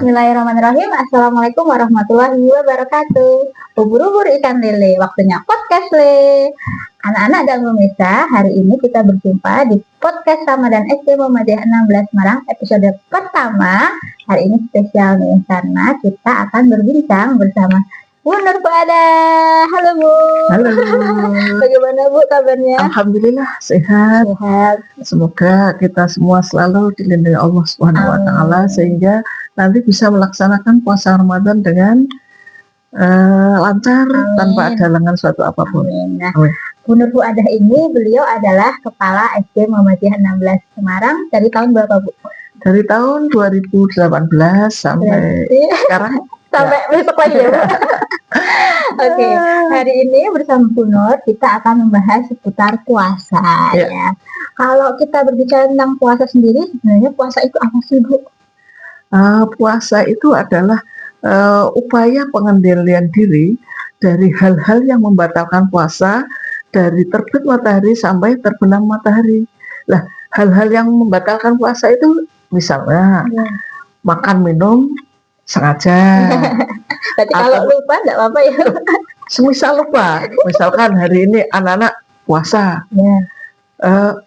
Bismillahirrahmanirrahim. Assalamualaikum warahmatullahi wabarakatuh. Ubur-ubur ikan lele, waktunya podcast le. Anak-anak dan pemirsa, hari ini kita berjumpa di podcast Ramadan SD Muhammadiyah 16 Semarang episode pertama. Hari ini spesial nih karena kita akan berbincang bersama Bu Nur Fuada. Halo Bu. Halo. Bagaimana Bu kabarnya? Alhamdulillah sehat. Semoga kita semua selalu dilindungi Allah Subhanahu wa taala sehingga nanti bisa melaksanakan puasa Ramadan dengan lancar. Amin. Tanpa ada halangan suatu apapun. Amin. Nah, Bu Nur Fuada ini beliau adalah kepala SD Muhammadiyah 16 Semarang dari tahun berapa Bu? Dari tahun 2018 sampai sekarang. Sampai besok lagi ya Bu. Oke, hari ini bersama Bu Nur kita akan membahas seputar puasa ya. Kalau kita berbicara tentang puasa sendiri, sebenarnya puasa itu apa sih Bu? Puasa itu adalah upaya pengendalian diri dari hal-hal yang membatalkan puasa dari terbit matahari sampai terbenam matahari. Lah, hal-hal yang membatalkan puasa itu misalnya makan minum sengaja. Berarti kalau lupa enggak apa-apa ya. Semisal lupa, misalkan hari ini anak-anak puasa.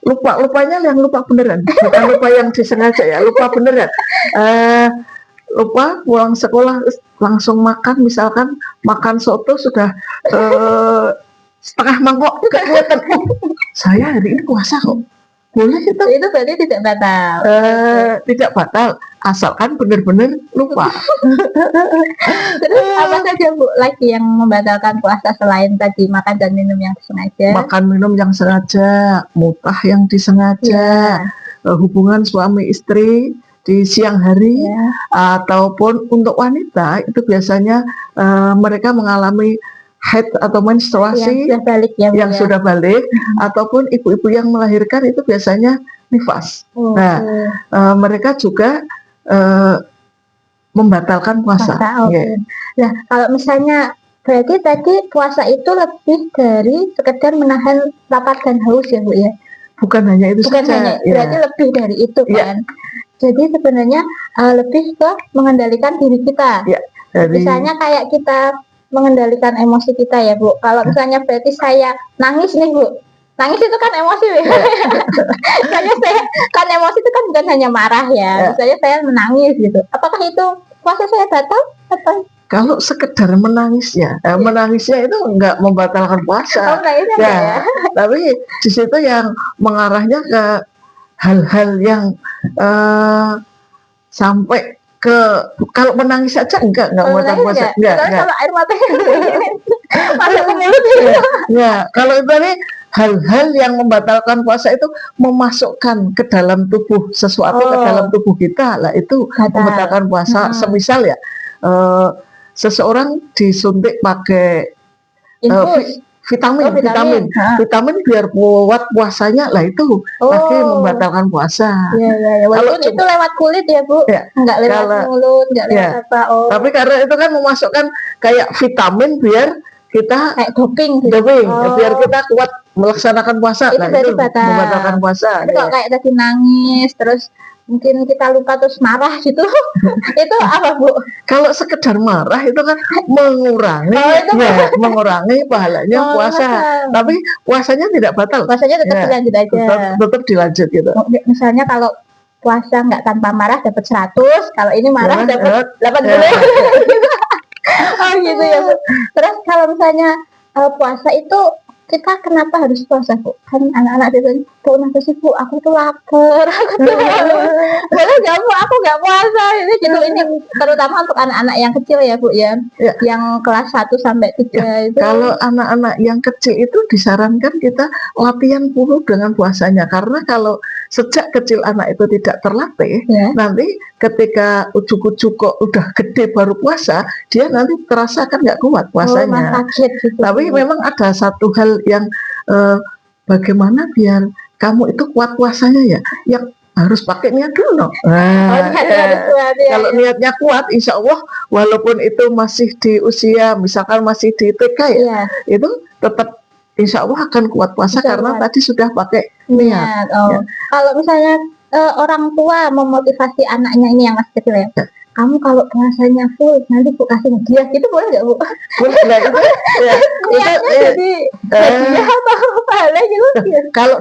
Lupanya yang lupa beneran, bukan lupa yang disengaja ya, lupa beneran. Lupa pulang sekolah langsung makan, misalkan makan soto sudah setengah mangkok kelihatan. Saya hari ini puasa kok. Boleh itu berarti tidak batal. Tidak batal, asalkan benar-benar lupa. Terus apa saja Bu lagi yang membatalkan puasa selain tadi makan dan minum yang disengaja? Makan minum yang sengaja, mutah yang disengaja, hubungan suami istri di siang hari, ataupun untuk wanita itu biasanya mereka mengalami haid atau menstruasi yang sudah balik, ataupun ibu-ibu yang melahirkan itu biasanya nifas. Mereka juga membatalkan puasa. Nah, kalau misalnya berarti tadi puasa itu lebih dari sekedar menahan lapar dan haus ya Bu ya? Bukan hanya itu saja. Berarti lebih dari itu kan? Jadi sebenarnya lebih ke mengendalikan diri kita. Misalnya kayak kita mengendalikan emosi kita ya Bu. Kalau misalnya berarti saya nangis nih Bu, nangis itu kan emosi ya. Misalnya saya kan emosi itu kan bukan hanya marah ya. Misalnya saya menangis gitu. Apakah itu puasa saya batal atau? Kalau sekedar menangisnya itu enggak membatalkan puasa. Tapi di situ yang mengarahnya ke hal-hal yang sampai ke kalau menangis saja enggak membatalkan puasa. Enggak. Kalau air matanya masuk ke mulut kalau itu nih hal-hal yang membatalkan puasa itu memasukkan ke dalam tubuh sesuatu ke dalam tubuh kita lah, itu membatalkan puasa. Semisal ya seseorang disuntik pakai vitamin biar kuat puasanya lah, itu lagi membatalkan puasa. Walaupun itu lewat kulit ya Bu, nggak lewat mulut, nggak lewat apa. Tapi karena itu kan memasukkan kayak vitamin biar kita kayak doping biar kita kuat melaksanakan puasa. Itu membatalkan puasa. Tapi kalau kayak tadi nangis terus mungkin kita lupa terus marah gitu, itu apa Bu? Kalau sekedar marah itu kan mengurangi pahalanya puasa. Tapi puasanya tidak batal. Puasanya tetap dilanjut aja. Tetap dilanjut gitu. Misalnya kalau puasa nggak tanpa marah dapat 100, kalau ini marah dapat 80. Gitu ya Bu. Terus kalau misalnya puasa itu kita kenapa harus puasa Bu? Kan anak-anak biasanya, Bu kenapa sih Bu? Aku tuh lapar, aku tuh boleh nggak Bu? Aku nggak puasa ini gitu. Ini terutama untuk anak-anak yang kecil ya Bu ya, yang kelas 1 sampai 3 itu. Kalau anak-anak yang kecil itu disarankan kita latihan dulu dengan puasanya, karena kalau sejak kecil anak itu tidak terlatih, nanti ketika ujuk-ujuk kok udah gede baru puasa, dia nanti terasa kan nggak kuat puasanya. Gitu. Tapi memang ada satu hal yang bagaimana biar kamu itu kuat puasanya ya, yang harus pakai niat dulu. Kalau niatnya kuat, insya Allah walaupun itu masih di usia misalkan masih di TK itu tetap insya Allah akan kuat puasa karena tadi sudah pakai niat. Kalau misalnya orang tua memotivasi anaknya ini yang masih kecil ya, kamu kalau puasanya full nanti Bu kasih hadiah gitu, boleh nggak Bu? Boleh lah itu. Ya, Niatnya jadi hadiah atau pahala gitu ya? Kalau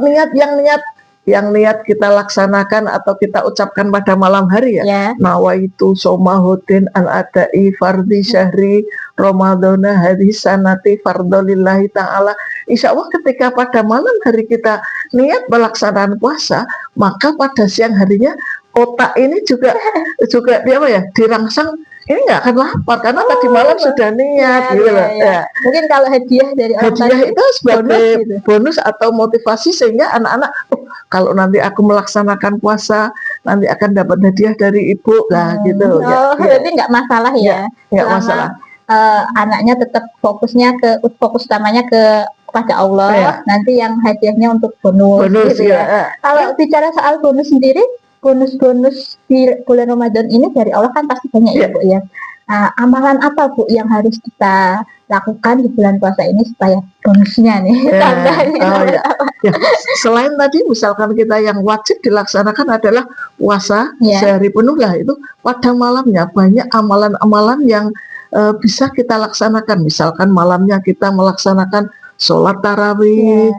yang niat kita laksanakan atau kita ucapkan pada malam hari ya, nawaitu somahuddin an adai fardhi syahri ramadhana hari sanati fardholillahi ta'ala. Insya Allah ketika pada malam hari kita niat melaksanakan puasa, maka pada siang harinya otak ini juga dirangsang, ini nggak akan lapar karena tadi malam sudah niat gitu loh. Ya. Mungkin kalau hadiah dari orang hadiah itu sebagai bonus atau motivasi sehingga anak-anak kalau nanti aku melaksanakan puasa nanti akan dapat hadiah dari ibu lah gitu. Berarti nggak masalah ya? Nggak masalah. Anaknya tetap fokus utamanya kepada Allah. Nanti yang hadiahnya untuk bonus gitu ya. Kalau bicara soal bonus sendiri, bonus di bulan Ramadan ini dari Allah kan pasti banyak ya Bu ya. Amalan apa Bu yang harus kita lakukan di bulan puasa ini supaya bonusnya nih Selain tadi misalkan kita yang wajib dilaksanakan adalah puasa sehari penuh lah, itu pada malamnya banyak amalan-amalan yang bisa kita laksanakan. Misalkan malamnya kita melaksanakan sholat tarawih,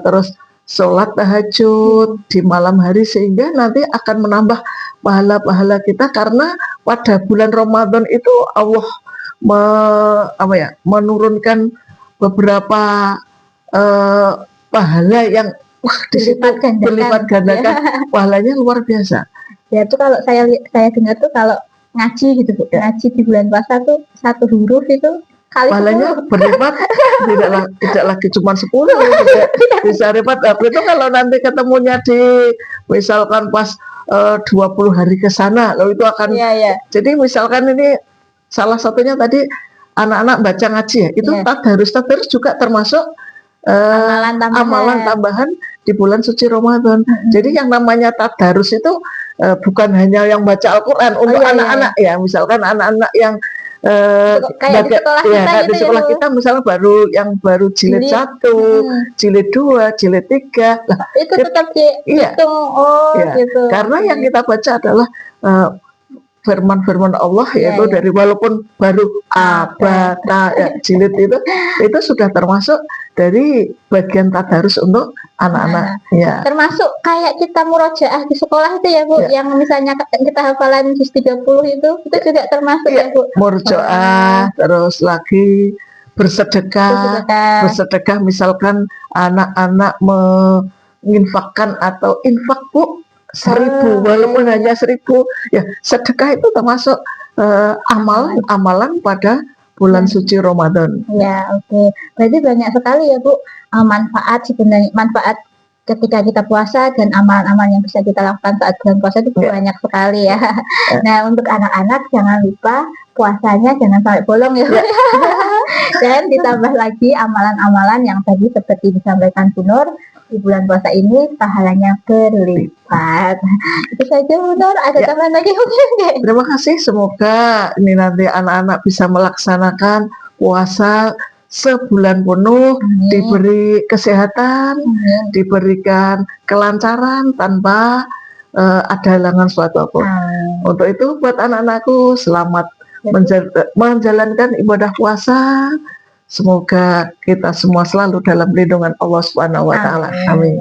terus sholat tahajud di malam hari sehingga nanti akan menambah pahala-pahala kita karena pada bulan Ramadan itu Allah menurunkan beberapa pahala yang berlipat gandakan pahalanya luar biasa. Ya itu kalau saya dengar tuh kalau ngaji gitu Bu, ngaji di bulan puasa tuh satu huruf itu pahalanya berlipat tidak lagi cuma 10 bisa lipat. Itu kalau nanti ketemunya di misalkan pas 20 hari ke sana lalu itu akan jadi misalkan ini salah satunya tadi anak-anak baca ngaji ya, itu tadarus juga termasuk amalan tambahan di bulan suci Ramadan. Jadi yang namanya tadarus itu bukan hanya yang baca Al-Quran untuk anak-anak ya, misalkan anak-anak yang kayak di sekolah kita misalnya baru jilid 1, jilid 2, jilid 3 lah, itu tetap dihitung gitu. Karena yang kita baca adalah firman-firman Allah yaitu dari walaupun baru jilid itu sudah termasuk dari bagian tadarus untuk anak-anak. Termasuk kayak kita murojaah di sekolah itu ya Bu, yang misalnya kita hafalan juz 30 itu juga termasuk ya Bu. Murojaah, terus lagi bersedekah misalkan anak-anak menginfakkan atau infak Bu 1.000 walaupun hanya 1.000 ya, sedekah itu termasuk amalan pada bulan suci Ramadan. Ya, oke. Berarti banyak sekali ya Bu manfaat ketika kita puasa dan amalan-amalan yang bisa kita lakukan saat bulan puasa itu banyak sekali ya. Nah, untuk anak-anak jangan lupa puasanya jangan sampai bolong ya. Dan ditambah lagi amalan-amalan yang tadi seperti disampaikan Bu Nur, di bulan puasa ini pahalanya berlipat. Itu saja Bu Nur, ada tambahan lagi mungkin? Terima kasih, semoga ini nanti anak-anak bisa melaksanakan puasa sebulan penuh, diberi kesehatan, diberikan kelancaran tanpa ada halangan suatu apa. Untuk itu buat anak-anakku selamat menjalankan ibadah puasa. Semoga kita semua selalu dalam lindungan Allah Subhanahu wa taala. Amin.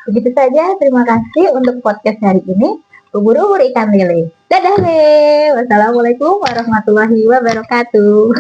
Begitu saja, terima kasih untuk podcast hari ini. Ubur-ubur ikan lele. Dadah Le. Wassalamualaikum warahmatullahi wabarakatuh.